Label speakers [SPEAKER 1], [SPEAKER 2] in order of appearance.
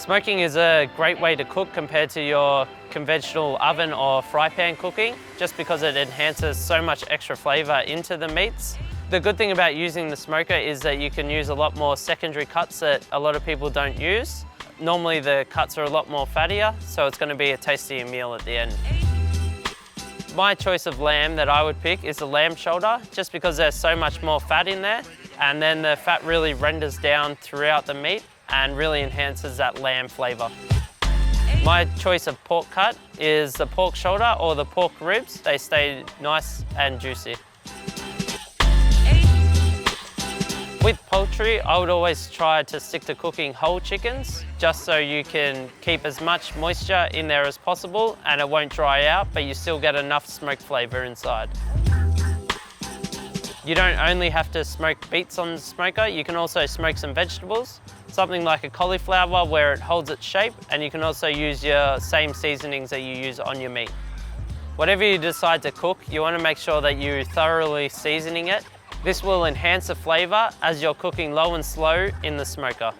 [SPEAKER 1] Smoking is a great way to cook compared to your conventional oven or fry pan cooking, just because it enhances so much extra flavour into the meats. The good thing about using the smoker is that you can use a lot more secondary cuts that a lot of people don't use. Normally the cuts are a lot more fattier, so it's going to be a tastier meal at the end. My choice of lamb that I would pick is the lamb shoulder, just because there's so much more fat in there, and then the fat really renders down throughout the meat and really enhances that lamb flavour. My choice of pork cut is the pork shoulder or the pork ribs. They stay nice and juicy. With poultry, I would always try to stick to cooking whole chickens, just so you can keep as much moisture in there as possible and it won't dry out, but you still get enough smoke flavour inside. You don't only have to smoke beets on the smoker, you can also smoke some vegetables. Something like a cauliflower where it holds its shape, and you can also use your same seasonings that you use on your meat. Whatever you decide to cook, you want to make sure that you're thoroughly seasoning it. This will enhance the flavour as you're cooking low and slow in the smoker.